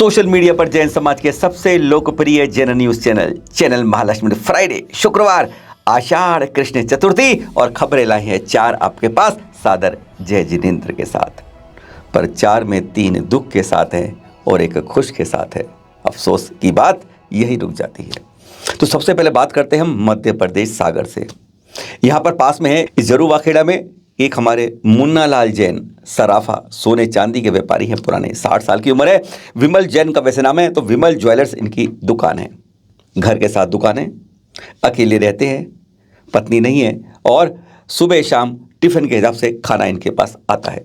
Social media पर जैन समाज के सबसे लोकप्रिय Jain news channel Mahalakshmi Friday शुक्रवार आषाढ़ कृष्ण चतुर्थी और खबरें लाई हैं 4 आपके पास सादर जय जिनेंद्र के साथ। पर 4 में 3 दुख के साथ है और 1 खुश के साथ है। अफसोस की बात यही रुक जाती है। तो सबसे पहले बात करते हैं हम मध्य प्रदेश सागर से। यहाँ पर पास में है इस जरूवाखेड़ा में एक हमारे मुन्ना लाल जैन सराफा सोने चांदी के व्यापारी हैं। पुराने 60 साल की उम्र है। विमल जैन का वैसे नाम है, तो विमल ज्वेलर्स इनकी दुकान है। घर के साथ दुकान है, अकेले रहते हैं, पत्नी नहीं है और सुबह शाम टिफिन के हिसाब से खाना इनके पास आता है।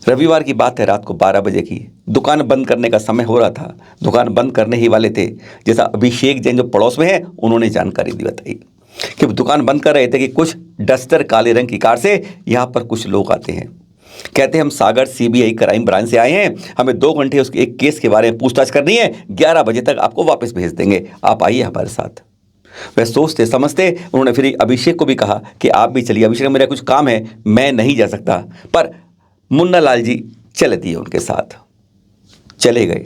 रविवार की बात है, रात को 12 बजे की। दुकान बंद करने का समय हो रहा था, दुकान बंद करने ही वाले थे। जैसा अभिषेक जैन जो पड़ोस में है उन्होंने जानकारी दी बताई कि दुकान बंद कर रहे थे कि कुछ डस्टर काले रंग की कार से यहाँ पर कुछ लोग आते हैं। कहते हैं हम सागर सीबीआई क्राइम ब्रांच से आए हैं, हमें 2 घंटे उसके एक केस के बारे में पूछताछ करनी है, 11 बजे तक आपको वापस भेज देंगे, आप आइए हमारे साथ। वह सोचते समझते उन्होंने फिर अभिषेक को भी कहा कि आप भी चलिए। अभिषेक मेरा कुछ काम है, मैं नहीं जा सकता, पर मुन्ना लाल जी चले दिए उनके साथ। चले गए,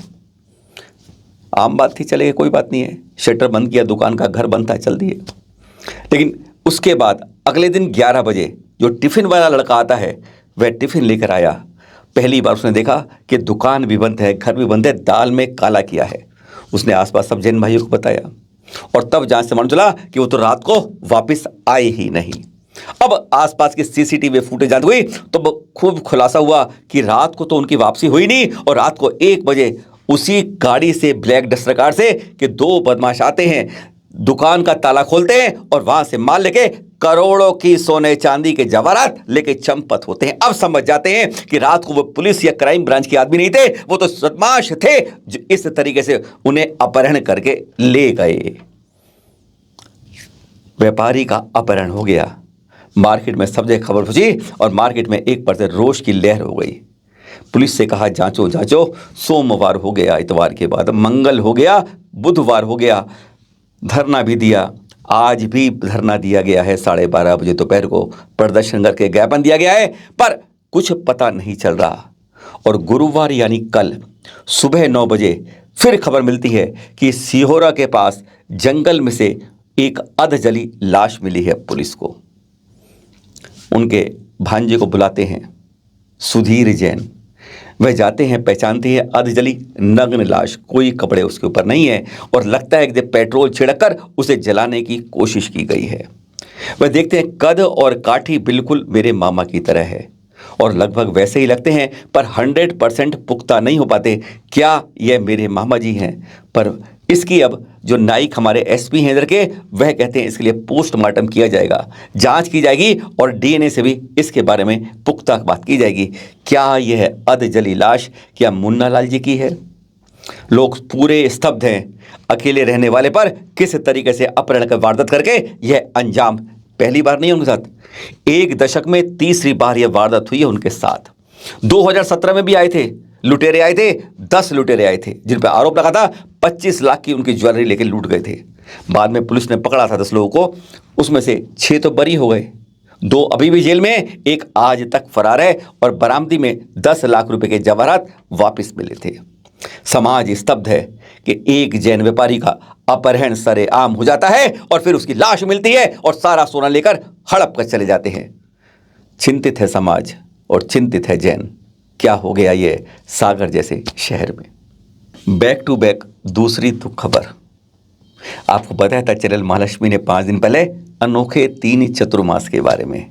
आम बात थी, चले गए, कोई बात नहीं है। शटर बंद किया, दुकान का घर बंद था, चल दिए। लेकिन उसके बाद अगले दिन 11 बजे जो टिफ़िन वाला लड़का आता है वह टिफ़िन लेकर आया। पहली बार उसने देखा कि दुकान भी बंद है, घर भी बंद है, दाल में काला किया है। उसने आसपास सब जैन भाइयों को बताया और तब जांच से मालूम चला कि वो तो रात को वापस आए ही नहीं। अब आसपास की सीसीटीवी फुटेज जांच हुई तो खूब खुलासा हुआ कि रात को तो उनकी वापसी हुई नहीं और रात को 1 बजे उसी गाड़ी से, ब्लैक डस्टर कार से, कि 2 बदमाश आते हैं, दुकान का ताला खोलते हैं और वहां से माल लेके करोड़ों की सोने चांदी के जवाहरात लेके चंपत होते हैं। अब समझ जाते हैं कि रात को वो पुलिस या क्राइम ब्रांच के आदमी नहीं थे, वो तो बदमाश थे जो इस तरीके से उन्हें अपहरण करके ले गए। व्यापारी का अपहरण हो गया, मार्केट में सब जगह खबर पहुंची और मार्केट में एक पर से रोष की लहर हो गई। पुलिस से कहा जांचो जांचो। सोमवार हो गया, इतवार के बाद मंगल हो गया, बुधवार हो गया, धरना भी दिया। आज भी धरना दिया गया है, 12:30 बजे दोपहर को प्रदर्शन करके ज्ञापन दिया गया है, पर कुछ पता नहीं चल रहा। और गुरुवार यानी कल सुबह 9 बजे फिर खबर मिलती है कि सिहोरा के पास जंगल में से एक अधजली लाश मिली है पुलिस को। उनके भांजे को बुलाते हैं, सुधीर जैन। वह जाते हैं, पहचानते हैं अधजली नग्न लाश, कोई कपड़े उसके ऊपर नहीं है और लगता है कि पेट्रोल छिड़ककर उसे जलाने की कोशिश की गई है। वह देखते हैं कद और काठी बिल्कुल मेरे मामा की तरह है और लगभग वैसे ही लगते हैं, पर 100% पुख्ता नहीं हो पाते क्या यह मेरे मामा जी हैं। पर इसकी अब जो नाइक हमारे एसपी हैं इधर के, वह कहते हैं इसके लिए पोस्टमार्टम किया जाएगा, जांच की जाएगी और डीएनए से भी इसके बारे में पुख्ता बात की जाएगी। क्या यह अधजली लाश क्या मुन्ना लाल जी की है? लोग पूरे स्तब्ध हैं। अकेले रहने वाले पर किस तरीके से अपहरण का वारदात करके यह अंजाम, पहली बार नहीं उनके साथ, 1 दशक में तीसरी बार यह वारदात हुई है उनके साथ। 2017 में भी आए थे, लुटेरे आए थे, 10 लुटेरे आए थे जिन पर आरोप लगा था 25 लाख की उनकी ज्वेलरी लेके लूट गए थे। बाद में पुलिस ने पकड़ा था 10 लोगों को, उसमें से 6 तो बरी हो गए, 2 अभी भी जेल में, 1 आज तक फरार है और बरामदी में 10 लाख रुपए के जवाहरात वापस मिले थे। समाज स्तब्ध है कि एक जैन व्यापारी का अपहरण सरेआम हो जाता है और फिर उसकी लाश मिलती है और सारा सोना लेकर हड़प कर चले जाते हैं। चिंतित है समाज और चिंतित है जैन। क्या हो गया ये सागर जैसे शहर में। बैक टू बैक दूसरी दुख खबर। आपको बताया था चैनल महालक्ष्मी ने 5 दिन पहले अनोखे 3 चतुर्मास के बारे में,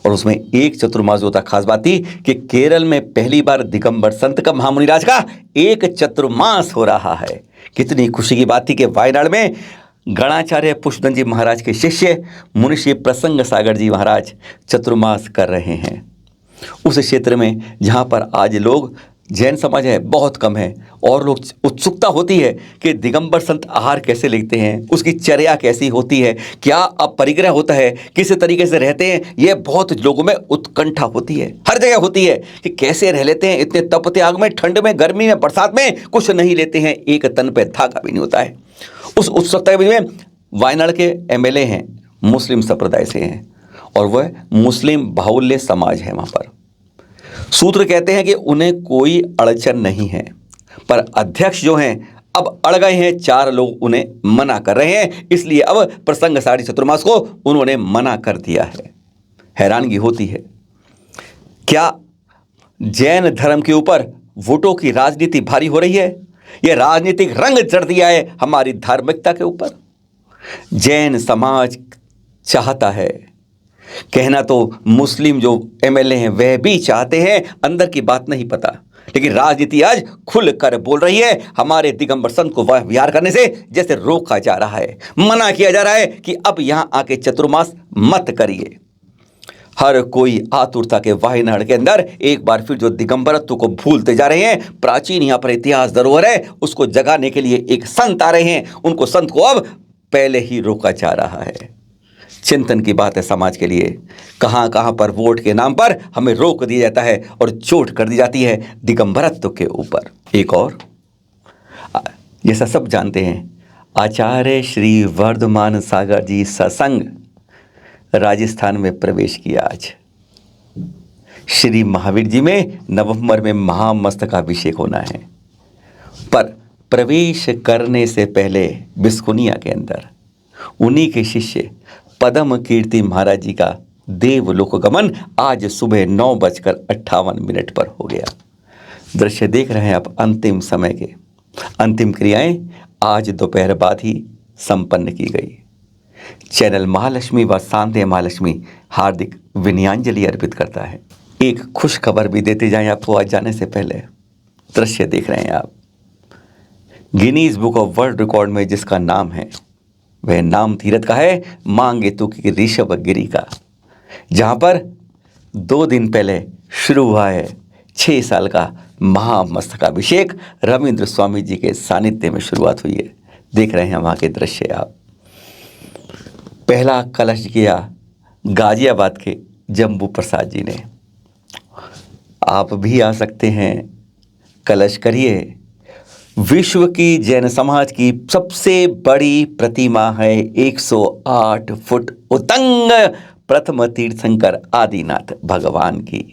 और उसमें एक चतुर्मास जो था, खास बात थी कि केरल में पहली बार दिगंबर संत का, महामुनिराज का एक चतुर्मास हो रहा है। कितनी खुशी की बात थी कि वायनाड में गणाचार्य पुष्पदन जी महाराज के शिष्य मुनिषी प्रसंग सागर जी महाराज चतुर्मास कर रहे हैं। उस क्षेत्र में जहाँ पर आज लोग, जैन समाज है बहुत कम है और लोग उत्सुकता होती है कि दिगंबर संत आहार कैसे लेते हैं, उसकी चर्या कैसी होती है, क्या अपरिग्रह होता है, किस तरीके से रहते हैं, ये बहुत लोगों में उत्कंठा होती है, हर जगह होती है कि कैसे रह लेते हैं इतने तपते आग में, ठंड में, गर्मी में, बरसात में, कुछ नहीं लेते हैं, एक तन पे धागा भी नहीं होता है। उस उत्सुकता में वायनाड के एमएलए हैं, मुस्लिम संप्रदाय से हैं और वह मुस्लिम बाहुल्य समाज है। वहाँ पर सूत्र कहते हैं कि उन्हें कोई अड़चन नहीं है, पर अध्यक्ष जो हैं अब अड़ गए हैं, 4 लोग उन्हें मना कर रहे हैं, इसलिए अब प्रसंगसारी चतुर्मास को उन्होंने मना कर दिया है। हैरानगी होती है, क्या जैन धर्म के ऊपर वोटों की राजनीति भारी हो रही है? यह राजनीतिक रंग चढ़ दिया है हमारी धार्मिकता के ऊपर। जैन समाज चाहता है, कहना तो मुस्लिम जो एमएलए हैं वह भी चाहते हैं, अंदर की बात नहीं पता, लेकिन राजनीति आज खुल कर बोल रही है हमारे दिगंबर संत को वह विहार करने से जैसे रोका जा रहा है, मना किया जा रहा है कि अब यहां आके चतुर्मास मत करिए। हर कोई आतुरता के वाहिनाड के अंदर एक बार फिर जो दिगंबरत्व को भूलते जा रहे हैं। प्राचीन यहाँ पर इतिहास धरोहर है, उसको जगाने के लिए एक संत आ रहे हैं, उनको संत को अब पहले ही रोका जा रहा है। चिंतन की बात है समाज के लिए, कहां कहां पर वोट के नाम पर हमें रोक दिया जाता है और चोट कर दी जाती है दिगंबरत्व के ऊपर। एक और, जैसा सब जानते हैं, आचार्य श्री वर्धमान सागर जी सत्संग राजस्थान में प्रवेश किया। आज श्री महावीर जी में नवंबर में महामस्तकाभिषेक होना है, पर प्रवेश करने से पहले बिस्कुनिया के अंदर उन्हीं के शिष्य पदम कीर्ति महाराज जी का देवलोक गमन आज सुबह 9:58 पर हो गया। दृश्य देख रहे हैं आप, अंतिम समय के अंतिम क्रियाएं आज दोपहर बाद ही संपन्न की गई। चैनल महालक्ष्मी व शांति महालक्ष्मी हार्दिक विनयांजलि अर्पित करता है। एक खुश खबर भी देते जाएं आपको आज जाने से पहले। दृश्य देख रहे हैं आप, Guinness book of world record में जिसका नाम है वह नाम तीरथ का है, मांगेतु की ऋषभगिरी का, जहां पर 2 दिन पहले शुरू हुआ है 6 साल का महामस्तकाभिषेक। रविंद्र स्वामी जी के सानिध्य में शुरुआत हुई है। देख रहे हैं वहां के दृश्य आप। पहला कलश किया गाजियाबाद के जम्बू प्रसाद जी ने। आप भी आ सकते हैं, कलश करिए। विश्व की जैन समाज की सबसे बड़ी प्रतिमा है 108 फुट उतंग प्रथम तीर्थंकर आदिनाथ भगवान की।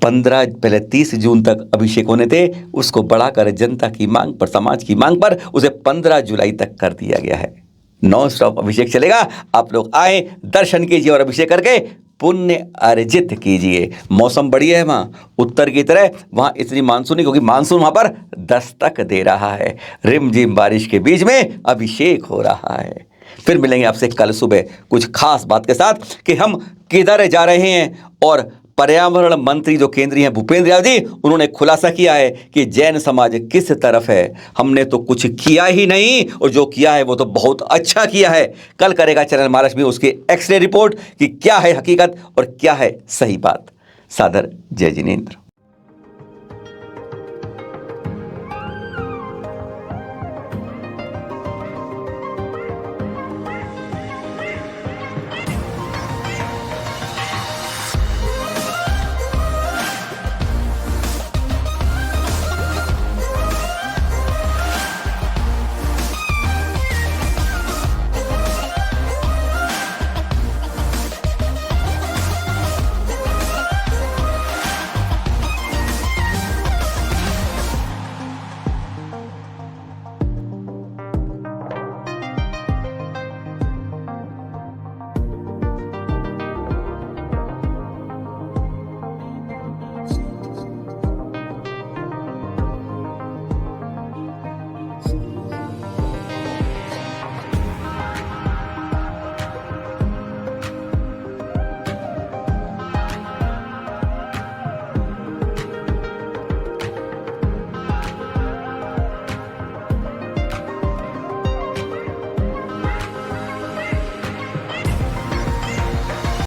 30 जून तक अभिषेक होने थे, उसको बढ़ाकर जनता की मांग पर, समाज की मांग पर उसे 15 जुलाई तक कर दिया गया है। नॉन स्टॉप अभिषेक चलेगा। आप लोग आए, दर्शन कीजिए और अभिषेक करके पुण्य अर्जित कीजिए। मौसम बढ़िया है वहाँ, उत्तर की तरह वहाँ इतनी मानसूनी, क्योंकि मानसून वहाँ पर दस्तक दे रहा है। रिमझिम बारिश के बीच में अभिषेक हो रहा है। फिर मिलेंगे आपसे कल सुबह कुछ खास बात के साथ कि हम किधर जा रहे हैं। और पर्यावरण मंत्री जो केंद्रीय हैं भूपेंद्र यादव जी, उन्होंने खुलासा किया है कि जैन समाज किस तरफ है। हमने तो कुछ किया ही नहीं, और जो किया है वो तो बहुत अच्छा किया है। कल करेगा चैनल महालक्ष्मी उसकी एक्सरे रिपोर्ट कि क्या है हकीकत और क्या है सही बात। सादर जय जिनेंद्र।